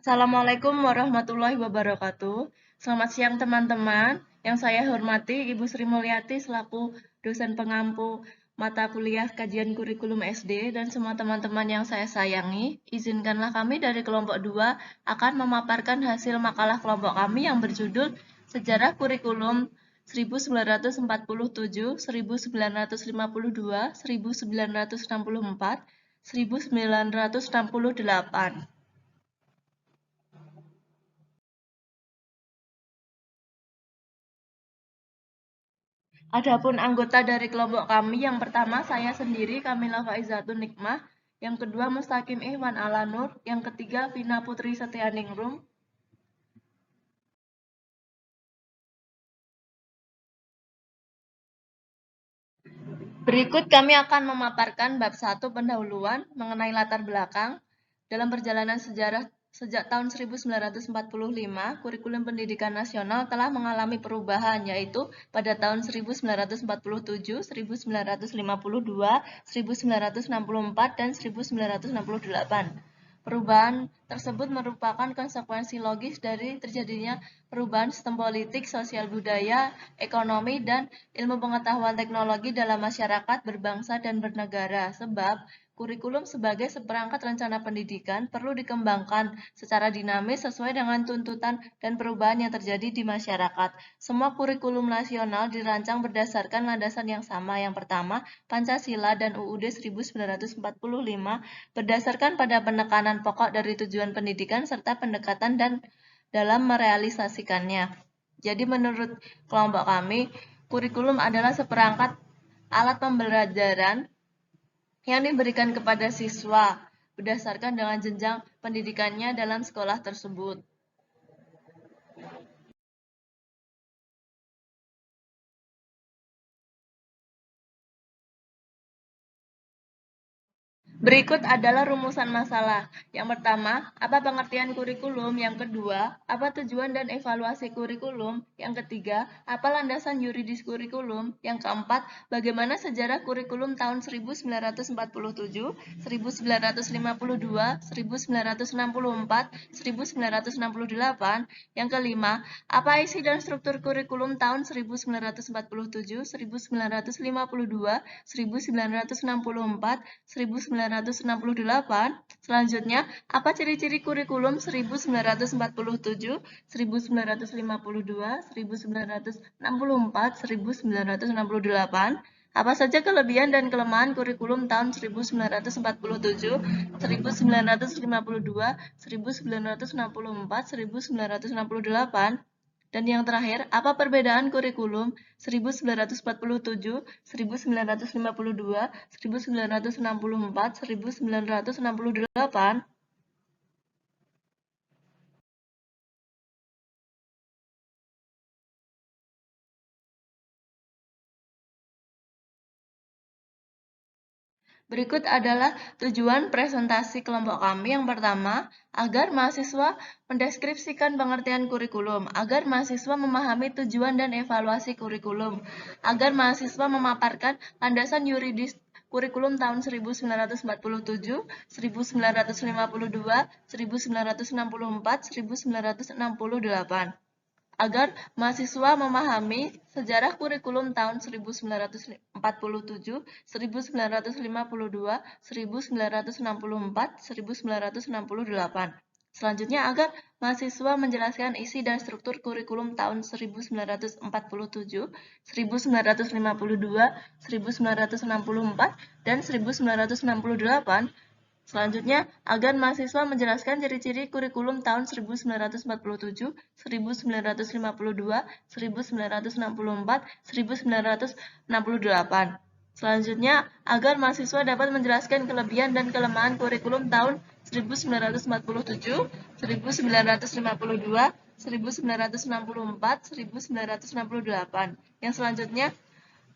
Assalamualaikum warahmatullahi wabarakatuh. Selamat siang teman-teman. Yang saya hormati Ibu Sri Mulyati selaku dosen pengampu mata kuliah kajian kurikulum SD dan semua teman-teman yang saya sayangi. Izinkanlah kami dari kelompok 2 akan memaparkan hasil makalah kelompok kami yang berjudul Sejarah Kurikulum 1947, 1952, 1964, 1968. Adapun anggota dari kelompok kami, yang pertama saya sendiri, Kamila Faizatun Nikmah, yang kedua Mustaqim Ihwan Alanur, yang ketiga Vina Putri Setianingrum. Berikut kami akan memaparkan bab 1 pendahuluan mengenai latar belakang. Dalam perjalanan sejarah sejak tahun 1945, kurikulum pendidikan nasional telah mengalami perubahan, yaitu pada tahun 1947, 1952, 1964, dan 1968. Perubahan tersebut merupakan konsekuensi logis dari terjadinya perubahan sistem politik, sosial budaya, ekonomi, dan ilmu pengetahuan teknologi dalam masyarakat berbangsa dan bernegara. Sebab, kurikulum sebagai seperangkat rencana pendidikan perlu dikembangkan secara dinamis sesuai dengan tuntutan dan perubahan yang terjadi di masyarakat. Semua kurikulum nasional dirancang berdasarkan landasan yang sama. Yang pertama, Pancasila dan UUD 1945 berdasarkan pada penekanan pokok dari tujuan pendidikan serta pendekatan dan dalam merealisasikannya. Jadi menurut kelompok kami, kurikulum adalah seperangkat alat pembelajaran yang diberikan kepada siswa berdasarkan dengan jenjang pendidikannya dalam sekolah tersebut. Berikut adalah rumusan masalah. Yang pertama, apa pengertian kurikulum? Yang kedua, apa tujuan dan evaluasi kurikulum? Yang ketiga, apa landasan yuridis kurikulum? Yang keempat, bagaimana sejarah kurikulum tahun 1947, 1952, 1964, 1968? Yang kelima, apa isi dan struktur kurikulum tahun 1947, 1952, 1964, 1968. Selanjutnya, apa ciri-ciri kurikulum 1947, 1952, 1964, 1968? Apa saja kelebihan dan kelemahan kurikulum tahun 1947, 1952, 1964, 1968? Dan yang terakhir, apa perbedaan kurikulum 1947, 1952, 1964, 1968? Berikut adalah tujuan presentasi kelompok kami. Yang pertama, agar mahasiswa mendeskripsikan pengertian kurikulum, agar mahasiswa memahami tujuan dan evaluasi kurikulum, agar mahasiswa memaparkan landasan yuridis kurikulum tahun 1947, 1952, 1964, 1968. Agar mahasiswa memahami sejarah kurikulum tahun 1947, 1952, 1964, 1968. Selanjutnya, agar mahasiswa menjelaskan isi dan struktur kurikulum tahun 1947, 1952, 1964, dan 1968. Selanjutnya, agar mahasiswa menjelaskan ciri-ciri kurikulum tahun 1947, 1952, 1964, 1968. Selanjutnya, agar mahasiswa dapat menjelaskan kelebihan dan kelemahan kurikulum tahun 1947, 1952, 1964, 1968. Yang selanjutnya,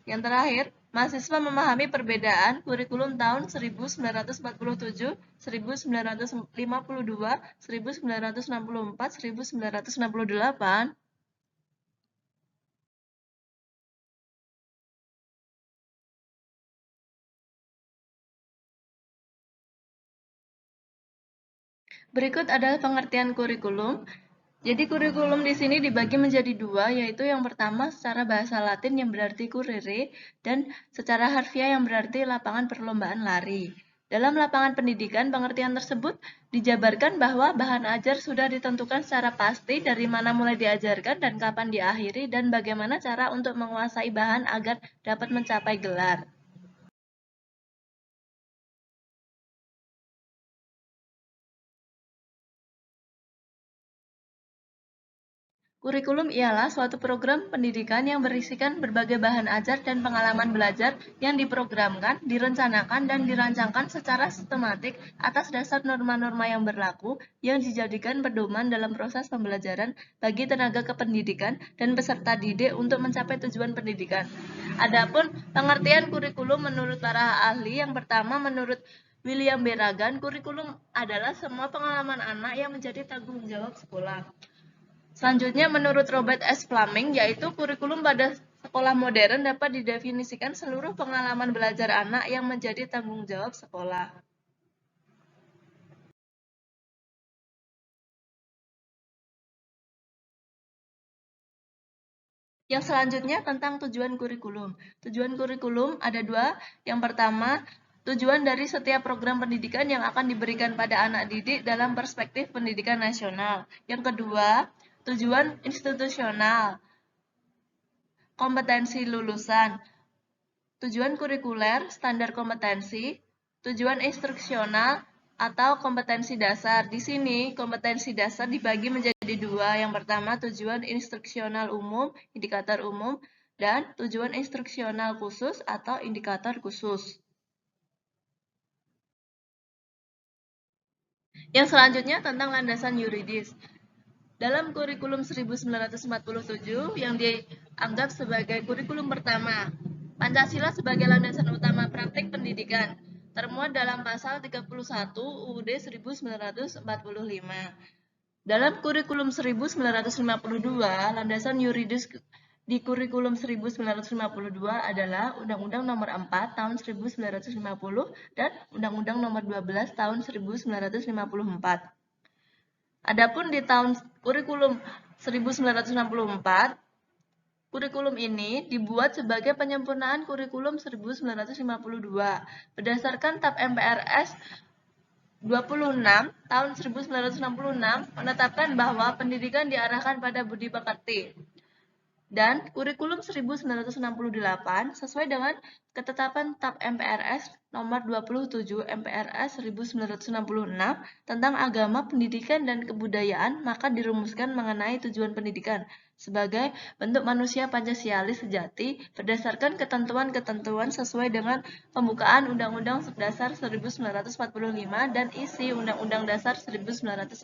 yang terakhir, mahasiswa memahami perbedaan kurikulum tahun 1947, 1952, 1964, 1968. Berikut adalah pengertian kurikulum. Jadi kurikulum di sini dibagi menjadi dua, yaitu yang pertama secara bahasa Latin yang berarti curere dan secara harfiah yang berarti lapangan perlombaan lari. Dalam lapangan pendidikan, pengertian tersebut dijabarkan bahwa bahan ajar sudah ditentukan secara pasti dari mana mulai diajarkan dan kapan diakhiri dan bagaimana cara untuk menguasai bahan agar dapat mencapai gelar. Kurikulum ialah suatu program pendidikan yang berisikan berbagai bahan ajar dan pengalaman belajar yang diprogramkan, direncanakan, dan dirancangkan secara sistematik atas dasar norma-norma yang berlaku yang dijadikan pedoman dalam proses pembelajaran bagi tenaga kependidikan dan peserta didik untuk mencapai tujuan pendidikan. Adapun pengertian kurikulum menurut para ahli, yang pertama menurut William Beragan, kurikulum adalah semua pengalaman anak yang menjadi tanggung jawab sekolah. Selanjutnya, menurut Robert S. Fleming, yaitu kurikulum pada sekolah modern dapat didefinisikan seluruh pengalaman belajar anak yang menjadi tanggung jawab sekolah. Yang selanjutnya tentang tujuan kurikulum. Tujuan kurikulum ada dua. Yang pertama, tujuan dari setiap program pendidikan yang akan diberikan pada anak didik dalam perspektif pendidikan nasional. Yang kedua, tujuan institusional, kompetensi lulusan, tujuan kurikuler, standar kompetensi, tujuan instruksional, atau kompetensi dasar. Di sini, kompetensi dasar dibagi menjadi dua. Yang pertama, tujuan instruksional umum, indikator umum, dan tujuan instruksional khusus atau indikator khusus. Yang selanjutnya tentang landasan yuridis. Dalam kurikulum 1947 yang dianggap sebagai kurikulum pertama, Pancasila sebagai landasan utama praktik pendidikan termuat dalam pasal 31 UUD 1945. Dalam kurikulum 1952, landasan yuridis di kurikulum 1952 adalah Undang-Undang Nomor 4 Tahun 1950 dan Undang-Undang Nomor 12 Tahun 1954. Adapun di tahun kurikulum 1964, kurikulum ini dibuat sebagai penyempurnaan kurikulum 1952 berdasarkan TAP MPRS 26 tahun 1966 menetapkan bahwa pendidikan diarahkan pada budi pekerti. Dan kurikulum 1968 sesuai dengan ketetapan TAP MPRS nomor 27 MPRS 1966 tentang agama, pendidikan, dan kebudayaan, maka dirumuskan mengenai tujuan pendidikan sebagai bentuk manusia Pancasialis sejati berdasarkan ketentuan-ketentuan sesuai dengan pembukaan Undang-Undang Dasar 1945 dan isi Undang-Undang Dasar 1945.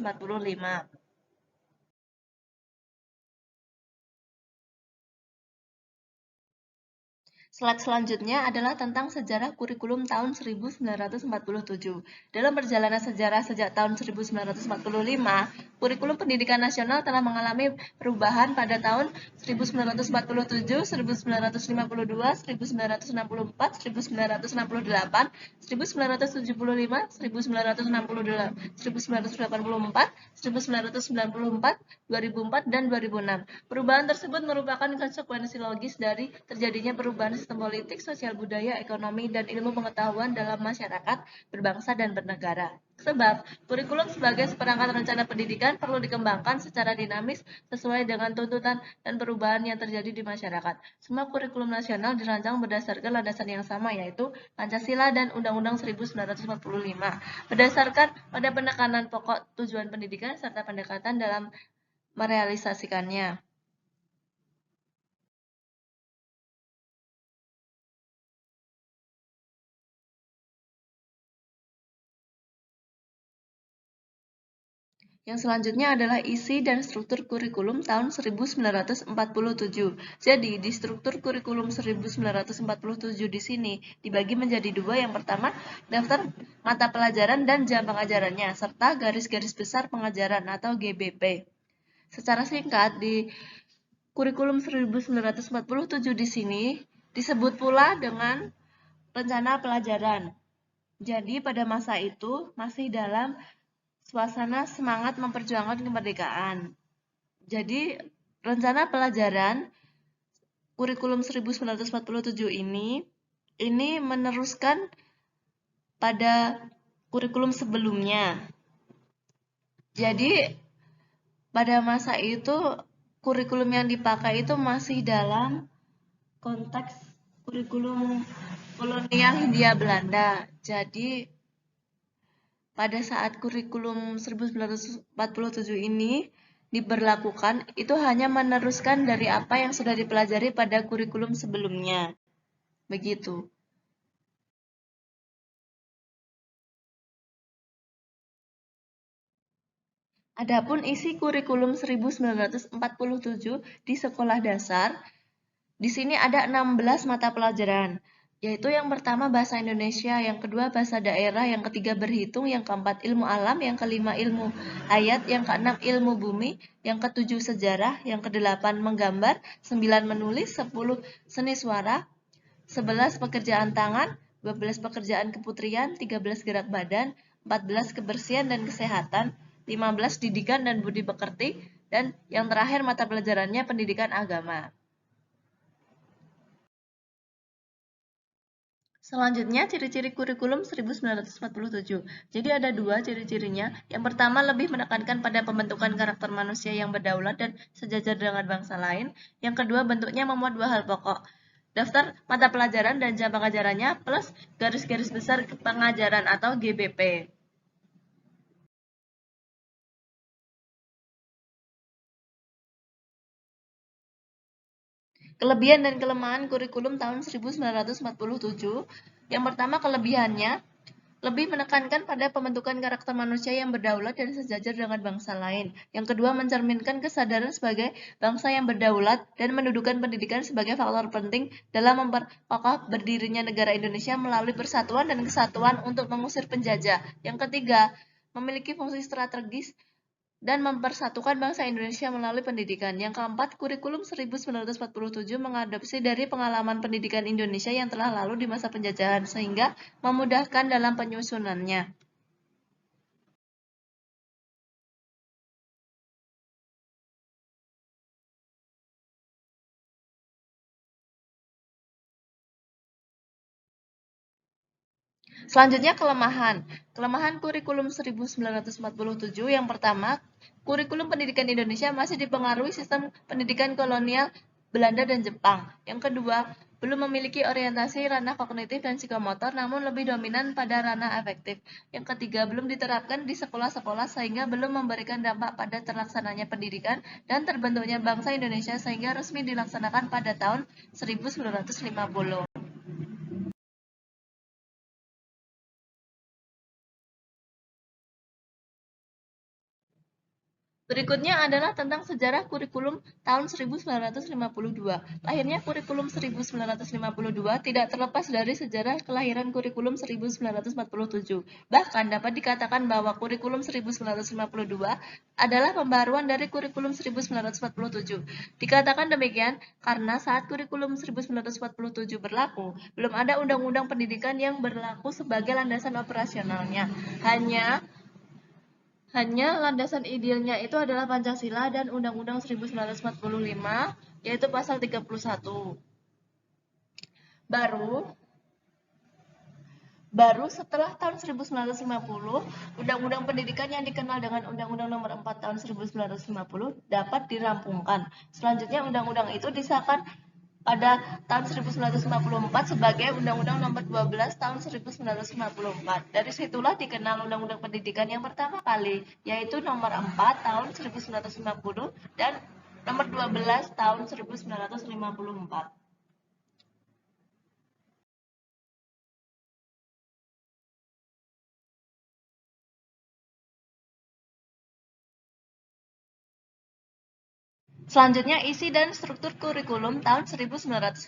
Slide selanjutnya adalah tentang sejarah kurikulum tahun 1947. Dalam perjalanan sejarah sejak tahun 1945, kurikulum pendidikan nasional telah mengalami perubahan pada tahun 1947, 1952, 1964, 1968, 1975, 1984, 1994, 2004, dan 2006. Perubahan tersebut merupakan konsekuensi logis dari terjadinya perubahan sistem politik, sosial budaya, ekonomi, dan ilmu pengetahuan dalam masyarakat, berbangsa, dan bernegara. Sebab, kurikulum sebagai seperangkat rencana pendidikan perlu dikembangkan secara dinamis sesuai dengan tuntutan dan perubahan yang terjadi di masyarakat. Semua kurikulum nasional dirancang berdasarkan landasan yang sama, yaitu Pancasila dan Undang-Undang 1945, berdasarkan pada penekanan pokok tujuan pendidikan serta pendekatan dalam merealisasikannya. Yang selanjutnya adalah isi dan struktur kurikulum tahun 1947. Jadi, di struktur kurikulum 1947 di sini dibagi menjadi dua. Yang pertama, daftar mata pelajaran dan jam pengajarannya, serta garis-garis besar pengajaran atau GBP. Secara singkat, di kurikulum 1947 di sini disebut pula dengan rencana pelajaran. Jadi, pada masa itu masih dalam suasana semangat memperjuangkan kemerdekaan. Jadi, rencana pelajaran kurikulum 1947 ini meneruskan pada kurikulum sebelumnya. Jadi, pada masa itu kurikulum yang dipakai itu masih dalam konteks kurikulum kolonial Hindia Belanda. Jadi, pada saat kurikulum 1947 ini diberlakukan, itu hanya meneruskan dari apa yang sudah dipelajari pada kurikulum sebelumnya. Begitu. Adapun isi kurikulum 1947 di sekolah dasar, di sini ada 16 mata pelajaran, yaitu yang pertama bahasa Indonesia, yang kedua bahasa daerah, yang ketiga berhitung, yang keempat ilmu alam, yang kelima ilmu hayat, yang keenam ilmu bumi, yang ketujuh sejarah, yang kedelapan menggambar, 9 menulis, 10 seni suara, 11 pekerjaan tangan, 12 pekerjaan keputrian, 13 gerak badan, 14 kebersihan dan kesehatan, 15 didikan dan budi pekerti, dan yang terakhir mata pelajarannya pendidikan agama. Selanjutnya, ciri-ciri kurikulum 1947. Jadi ada dua ciri-cirinya. Yang pertama, lebih menekankan pada pembentukan karakter manusia yang berdaulat dan sejajar dengan bangsa lain. Yang kedua, bentuknya memuat dua hal pokok. Daftar mata pelajaran dan jam pengajarannya plus garis-garis besar pengajaran atau GBP. Kelebihan dan kelemahan kurikulum tahun 1947. Yang pertama, kelebihannya lebih menekankan pada pembentukan karakter manusia yang berdaulat dan sejajar dengan bangsa lain. Yang kedua, mencerminkan kesadaran sebagai bangsa yang berdaulat dan mendudukan pendidikan sebagai faktor penting dalam memperkokoh berdirinya negara Indonesia melalui persatuan dan kesatuan untuk mengusir penjajah. Yang ketiga, memiliki fungsi strategis dan mempersatukan bangsa Indonesia melalui pendidikan. Yang keempat, kurikulum 1947 mengadopsi dari pengalaman pendidikan Indonesia yang telah lalu di masa penjajahan, sehingga memudahkan dalam penyusunannya. Selanjutnya, kelemahan. Kelemahan kurikulum 1947 yang pertama, kurikulum pendidikan Indonesia masih dipengaruhi sistem pendidikan kolonial Belanda dan Jepang. Yang kedua, belum memiliki orientasi ranah kognitif dan psikomotor, namun lebih dominan pada ranah afektif. Yang ketiga, belum diterapkan di sekolah-sekolah sehingga belum memberikan dampak pada terlaksananya pendidikan dan terbentuknya bangsa Indonesia sehingga resmi dilaksanakan pada tahun 1950. Berikutnya adalah tentang sejarah kurikulum tahun 1952. Lahirnya kurikulum 1952 tidak terlepas dari sejarah kelahiran kurikulum 1947. Bahkan dapat dikatakan bahwa kurikulum 1952 adalah pembaruan dari kurikulum 1947. Dikatakan demikian karena saat kurikulum 1947 berlaku, belum ada undang-undang pendidikan yang berlaku sebagai landasan operasionalnya. Hanya landasan idealnya itu adalah Pancasila dan Undang-Undang 1945, yaitu pasal 31. Baru setelah tahun 1950, Undang-Undang Pendidikan yang dikenal dengan Undang-Undang Nomor 4 tahun 1950 dapat dirampungkan. Selanjutnya, undang-undang itu disahkan pada tahun 1954 sebagai Undang-Undang Nomor 12 tahun 1954. Dari situlah dikenal Undang-Undang Pendidikan yang pertama kali, yaitu Nomor 4 tahun 1950 dan Nomor 12 tahun 1954. Selanjutnya, isi dan struktur kurikulum tahun 1952.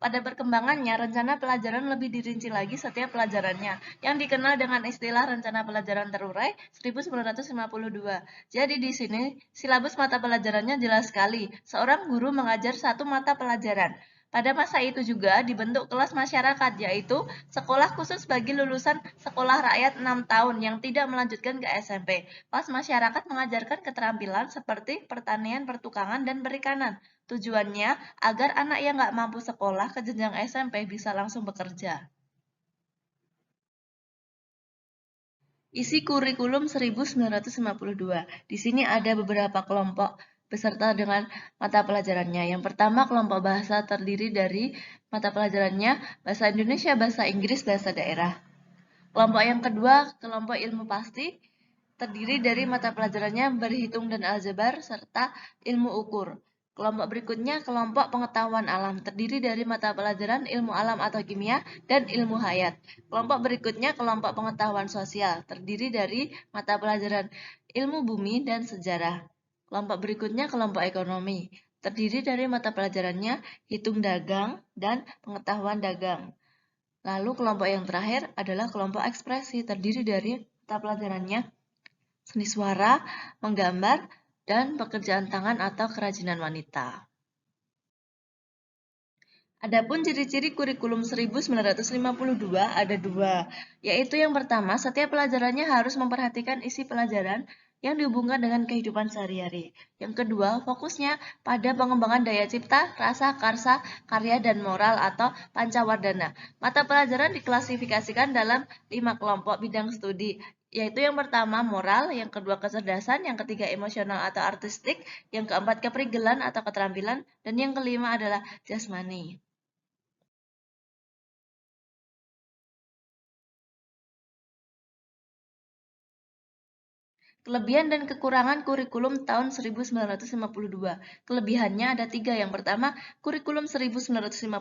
Pada perkembangannya, rencana pelajaran lebih dirinci lagi setiap pelajarannya, yang dikenal dengan istilah rencana pelajaran terurai 1952. Jadi di sini, silabus mata pelajarannya jelas sekali. Seorang guru mengajar satu mata pelajaran. Pada masa itu juga dibentuk kelas masyarakat, yaitu sekolah khusus bagi lulusan sekolah rakyat 6 tahun yang tidak melanjutkan ke SMP. Kelas masyarakat mengajarkan keterampilan seperti pertanian, pertukangan, dan perikanan. Tujuannya agar anak yang nggak mampu sekolah ke jenjang SMP bisa langsung bekerja. Isi kurikulum 1952. Di sini ada beberapa kelompok beserta dengan mata pelajarannya. Yang pertama, kelompok bahasa terdiri dari mata pelajarannya bahasa Indonesia, bahasa Inggris, bahasa daerah. Kelompok yang kedua, kelompok ilmu pasti, terdiri dari mata pelajarannya berhitung dan aljabar serta ilmu ukur. Kelompok berikutnya, kelompok pengetahuan alam, terdiri dari mata pelajaran ilmu alam atau kimia dan ilmu hayat. Kelompok berikutnya, kelompok pengetahuan sosial, terdiri dari mata pelajaran ilmu bumi dan sejarah. Kelompok berikutnya, kelompok ekonomi, terdiri dari mata pelajarannya hitung dagang dan pengetahuan dagang. Lalu kelompok yang terakhir adalah kelompok ekspresi, terdiri dari mata pelajarannya seni suara, menggambar, dan pekerjaan tangan atau kerajinan wanita. Adapun ciri-ciri kurikulum 1952 ada dua, yaitu yang pertama, setiap pelajarannya harus memperhatikan isi pelajaran yang dihubungkan dengan kehidupan sehari-hari. Yang kedua, fokusnya pada pengembangan daya cipta, rasa, karsa, karya, dan moral atau pancawardhana. Mata pelajaran diklasifikasikan dalam 5 kelompok bidang studi, yaitu yang pertama moral, yang kedua kecerdasan, yang ketiga emosional atau artistik, yang keempat keprigelan atau keterampilan, dan yang kelima adalah jasmani. Kelebihan dan kekurangan kurikulum tahun 1952. Kelebihannya ada tiga. Yang pertama, kurikulum 1952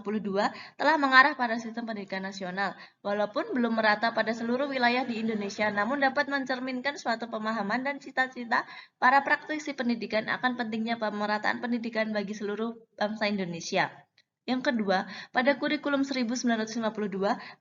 telah mengarah pada sistem pendidikan nasional. Walaupun belum merata pada seluruh wilayah di Indonesia, namun dapat mencerminkan suatu pemahaman dan cita-cita para praktisi pendidikan akan pentingnya pemerataan pendidikan bagi seluruh bangsa Indonesia. Yang kedua, pada kurikulum 1952,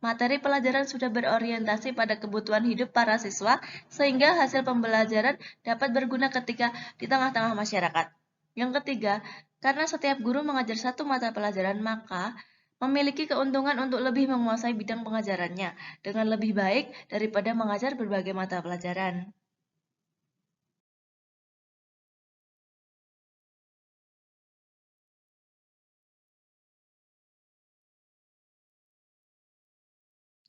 materi pelajaran sudah berorientasi pada kebutuhan hidup para siswa, sehingga hasil pembelajaran dapat berguna ketika di tengah-tengah masyarakat. Yang ketiga, karena setiap guru mengajar satu mata pelajaran, maka memiliki keuntungan untuk lebih menguasai bidang pengajarannya dengan lebih baik daripada mengajar berbagai mata pelajaran.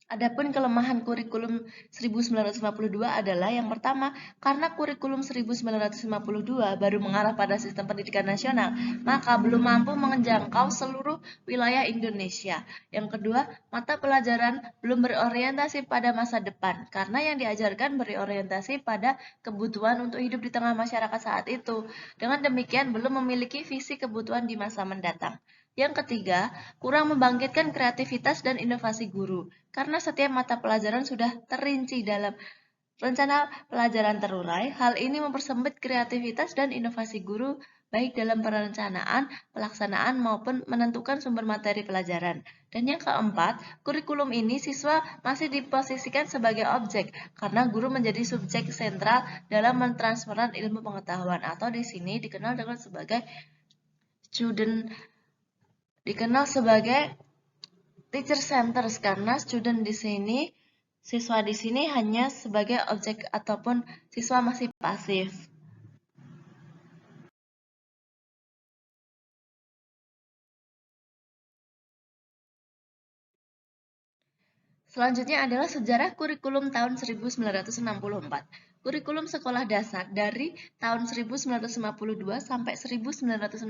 Adapun kelemahan kurikulum 1952 adalah yang pertama, karena kurikulum 1952 baru mengarah pada sistem pendidikan nasional, maka belum mampu menjangkau seluruh wilayah Indonesia. Yang kedua, mata pelajaran belum berorientasi pada masa depan, karena yang diajarkan berorientasi pada kebutuhan untuk hidup di tengah masyarakat saat itu. Dengan demikian, belum memiliki visi kebutuhan di masa mendatang. Yang ketiga, kurang membangkitkan kreativitas dan inovasi guru, karena setiap mata pelajaran sudah terinci dalam rencana pelajaran terurai. Hal ini mempersempit kreativitas dan inovasi guru, baik dalam perencanaan, pelaksanaan, maupun menentukan sumber materi pelajaran. Dan yang keempat, kurikulum ini siswa masih diposisikan sebagai objek, karena guru menjadi subjek sentral dalam mentransferan ilmu pengetahuan, atau di sini dikenal sebagai teacher centers, karena student di sini, siswa di sini hanya sebagai objek ataupun siswa masih pasif. Selanjutnya adalah sejarah kurikulum tahun 1964. Kurikulum sekolah dasar dari tahun 1952 sampai 1964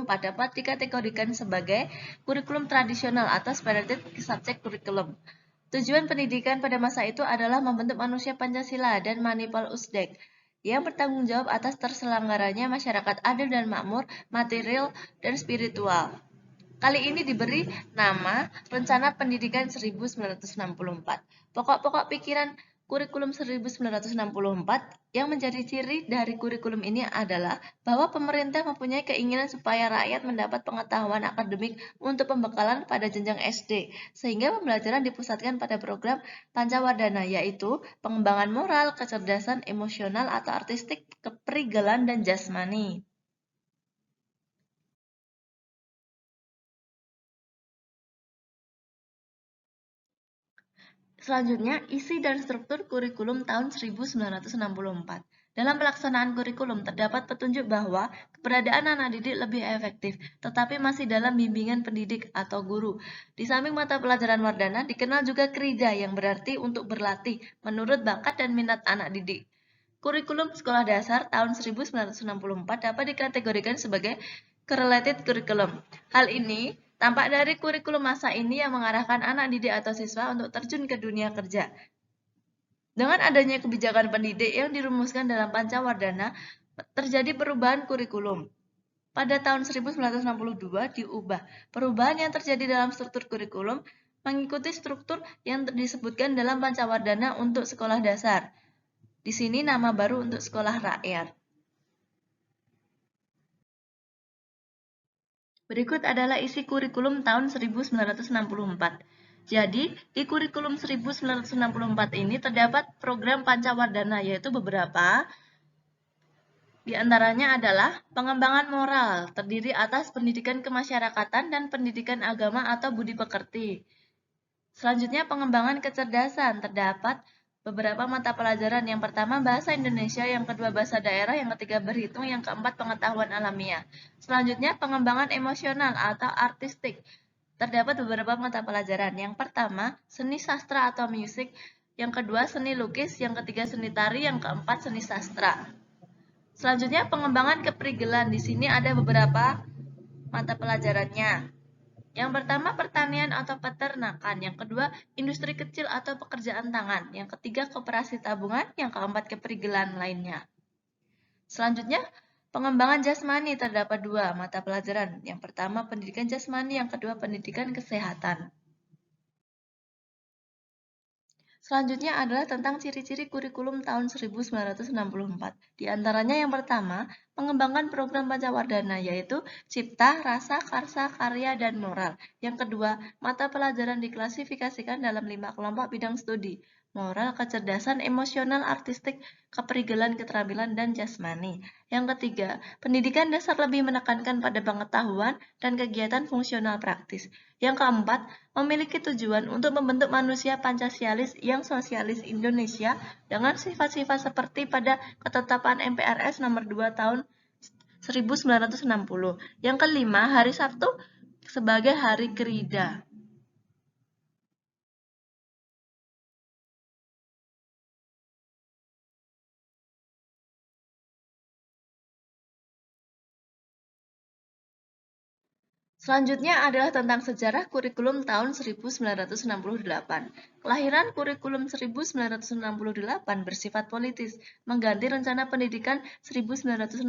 dapat dikategorikan sebagai kurikulum tradisional atau spirited subject curriculum. Tujuan pendidikan pada masa itu adalah membentuk manusia Pancasila dan Manipal Usdek yang bertanggung jawab atas terselenggaranya masyarakat adil dan makmur, material dan spiritual. Kali ini diberi nama Rencana Pendidikan 1964. Pokok-pokok pikiran kurikulum 1964 yang menjadi ciri dari kurikulum ini adalah bahwa pemerintah mempunyai keinginan supaya rakyat mendapat pengetahuan akademik untuk pembekalan pada jenjang SD, sehingga pembelajaran dipusatkan pada program Pancawardhana, yaitu pengembangan moral, kecerdasan emosional atau artistik, keprigelan, dan jasmani. Selanjutnya, isi dan struktur kurikulum tahun 1964. Dalam pelaksanaan kurikulum, terdapat petunjuk bahwa keberadaan anak didik lebih efektif, tetapi masih dalam bimbingan pendidik atau guru. Di samping mata pelajaran wardana, dikenal juga krida yang berarti untuk berlatih menurut bakat dan minat anak didik. Kurikulum sekolah dasar tahun 1964 dapat dikategorikan sebagai correlated curriculum. Hal ini tampak dari kurikulum masa ini yang mengarahkan anak didik atau siswa untuk terjun ke dunia kerja. Dengan adanya kebijakan pendidik yang dirumuskan dalam Pancawardana, terjadi perubahan kurikulum. Pada tahun 1962 diubah. Perubahan yang terjadi dalam struktur kurikulum mengikuti struktur yang disebutkan dalam Pancawardana untuk sekolah dasar. Di sini nama baru untuk sekolah rakyat. Berikut adalah isi kurikulum tahun 1964. Jadi, di kurikulum 1964 ini terdapat program Pancawardana, yaitu beberapa. Di antaranya adalah pengembangan moral, terdiri atas pendidikan kemasyarakatan dan pendidikan agama atau budi pekerti. Selanjutnya, pengembangan kecerdasan, terdapat beberapa mata pelajaran. Yang pertama, bahasa Indonesia, yang kedua, bahasa daerah, yang ketiga, berhitung, yang keempat, pengetahuan alamiah. Selanjutnya, pengembangan emosional atau artistik. Terdapat beberapa mata pelajaran. Yang pertama, seni sastra atau musik, yang kedua, seni lukis, yang ketiga, seni tari, yang keempat, seni sastra. Selanjutnya, pengembangan keprigelan. Di sini ada beberapa mata pelajarannya. Yang pertama, pertanian atau peternakan. Yang kedua, industri kecil atau pekerjaan tangan. Yang ketiga, koperasi tabungan. Yang keempat, keprigelan lainnya. Selanjutnya, pengembangan jasmani. Terdapat dua mata pelajaran. Yang pertama, pendidikan jasmani. Yang kedua, pendidikan kesehatan. Selanjutnya adalah tentang ciri-ciri kurikulum tahun 1964. Di antaranya yang pertama, mengembangkan program Pancawardana, yaitu cipta, rasa, karsa, karya, dan moral. Yang kedua, mata pelajaran diklasifikasikan dalam 5 kelompok bidang studi: moral, kecerdasan, emosional, artistik, keprigelan, keterampilan, dan jasmani. Yang ketiga, pendidikan dasar lebih menekankan pada pengetahuan dan kegiatan fungsional praktis. Yang keempat, memiliki tujuan untuk membentuk manusia Pancasialis yang sosialis Indonesia dengan sifat-sifat seperti pada ketetapan MPRS nomor 2 tahun 1960. Yang kelima, hari Sabtu sebagai hari Krida. Selanjutnya adalah tentang sejarah kurikulum tahun 1968. Kelahiran kurikulum 1968 bersifat politis, mengganti rencana pendidikan 1964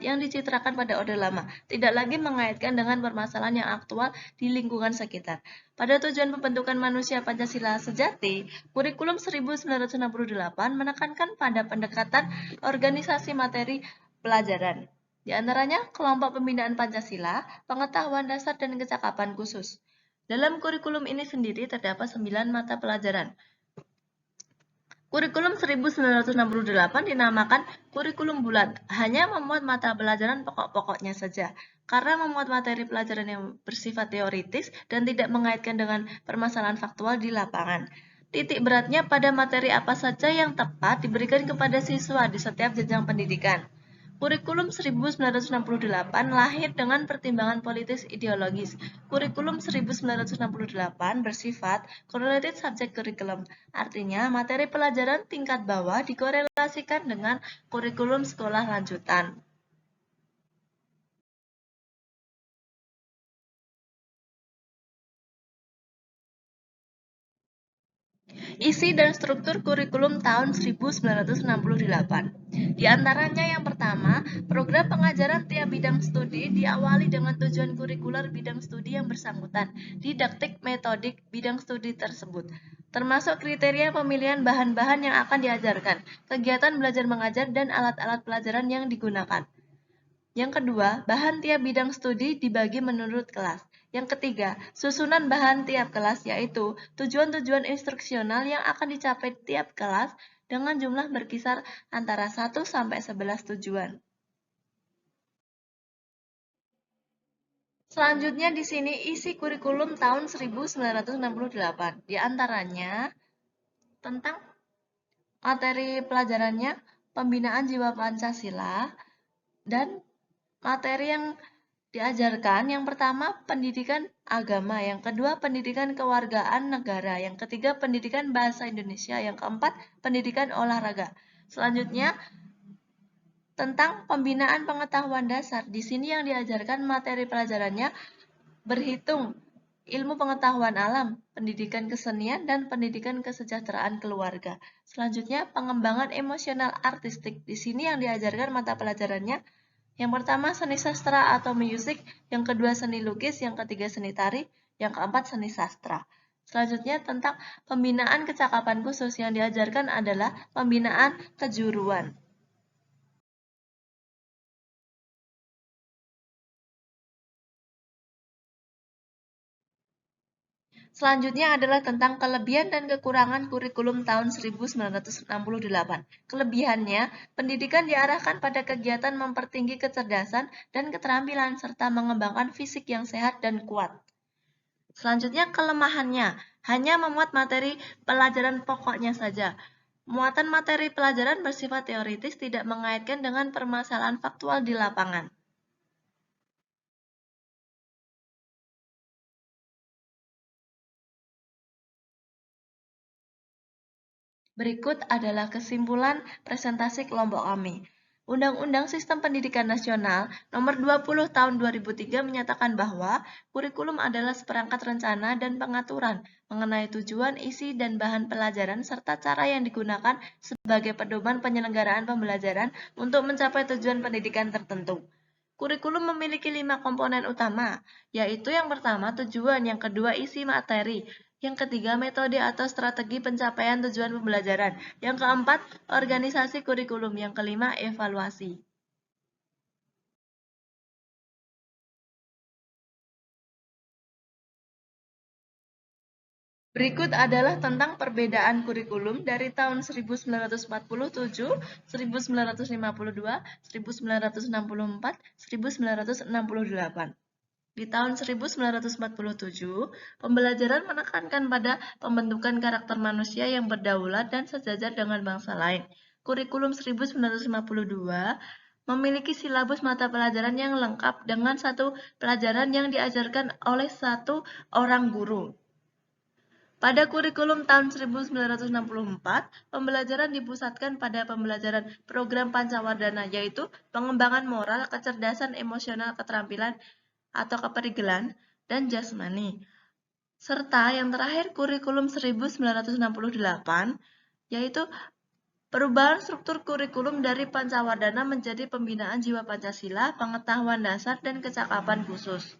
yang dicitrakan pada Orde Lama, tidak lagi mengaitkan dengan permasalahan yang aktual di lingkungan sekitar. Pada tujuan pembentukan manusia Pancasila sejati, kurikulum 1968 menekankan pada pendekatan organisasi materi pelajaran. Di antaranya, kelompok pembinaan Pancasila, pengetahuan dasar dan kecakapan khusus. Dalam kurikulum ini sendiri terdapat 9 mata pelajaran. Kurikulum 1968 dinamakan kurikulum bulat, hanya memuat mata pelajaran pokok-pokoknya saja. Karena memuat materi pelajaran yang bersifat teoritis dan tidak mengaitkan dengan permasalahan faktual di lapangan. Titik beratnya pada materi apa saja yang tepat diberikan kepada siswa di setiap jenjang pendidikan. Kurikulum 1968 lahir dengan pertimbangan politis ideologis. Kurikulum 1968 bersifat correlated subject curriculum, artinya materi pelajaran tingkat bawah dikorelasikan dengan kurikulum sekolah lanjutan. Isi dan struktur kurikulum tahun 1968. Di antaranya yang pertama, program pengajaran tiap bidang studi diawali dengan tujuan kurikuler bidang studi yang bersangkutan, didaktik metodik bidang studi tersebut, termasuk kriteria pemilihan bahan-bahan yang akan diajarkan, kegiatan belajar mengajar, dan alat-alat pelajaran yang digunakan. Yang kedua, bahan tiap bidang studi dibagi menurut kelas. Yang ketiga, susunan bahan tiap kelas, yaitu tujuan-tujuan instruksional yang akan dicapai tiap kelas dengan jumlah berkisar antara 1 sampai 11 tujuan. Selanjutnya di sini isi kurikulum tahun 1968. Di antaranya tentang materi pelajarannya pembinaan jiwa Pancasila, dan materi yang diajarkan yang pertama pendidikan agama, yang kedua pendidikan kewargaan negara, yang ketiga pendidikan bahasa Indonesia, yang keempat pendidikan olahraga. Selanjutnya tentang pembinaan pengetahuan dasar. Di sini yang diajarkan materi pelajarannya berhitung, ilmu pengetahuan alam, pendidikan kesenian, dan pendidikan kesejahteraan keluarga. Selanjutnya, pengembangan emosional artistik. Di sini yang diajarkan mata pelajarannya yang pertama seni sastra atau musik, yang kedua seni lukis, yang ketiga seni tari, yang keempat seni sastra. Selanjutnya tentang pembinaan kecakapan khusus, yang diajarkan adalah pembinaan kejuruan. Selanjutnya adalah tentang kelebihan dan kekurangan kurikulum tahun 1968. Kelebihannya, pendidikan diarahkan pada kegiatan mempertinggi kecerdasan dan keterampilan serta mengembangkan fisik yang sehat dan kuat. Selanjutnya kelemahannya, hanya memuat materi pelajaran pokoknya saja. Muatan materi pelajaran bersifat teoritis, tidak mengaitkan dengan permasalahan faktual di lapangan. Berikut adalah kesimpulan presentasi kelompok kami. Undang-Undang Sistem Pendidikan Nasional Nomor 20 Tahun 2003 menyatakan bahwa kurikulum adalah seperangkat rencana dan pengaturan mengenai tujuan, isi, dan bahan pelajaran serta cara yang digunakan sebagai pedoman penyelenggaraan pembelajaran untuk mencapai tujuan pendidikan tertentu. Kurikulum memiliki 5 komponen utama, yaitu yang pertama tujuan, yang kedua isi materi, yang ketiga metode atau strategi pencapaian tujuan pembelajaran, yang keempat organisasi kurikulum, yang kelima evaluasi. Berikut adalah tentang perbedaan kurikulum dari tahun 1947, 1952, 1964, 1968. Di tahun 1947, pembelajaran menekankan pada pembentukan karakter manusia yang berdaulat dan sejajar dengan bangsa lain. Kurikulum 1952 memiliki silabus mata pelajaran yang lengkap dengan satu pelajaran yang diajarkan oleh satu orang guru. Pada kurikulum tahun 1964, pembelajaran dipusatkan pada pembelajaran program Pancawardhana, yaitu pengembangan moral, kecerdasan emosional, keterampilan atau keperigelan, dan jasmani. Serta yang terakhir kurikulum 1968, yaitu perubahan struktur kurikulum dari Pancawardhana menjadi pembinaan jiwa Pancasila, pengetahuan dasar, dan kecakapan khusus.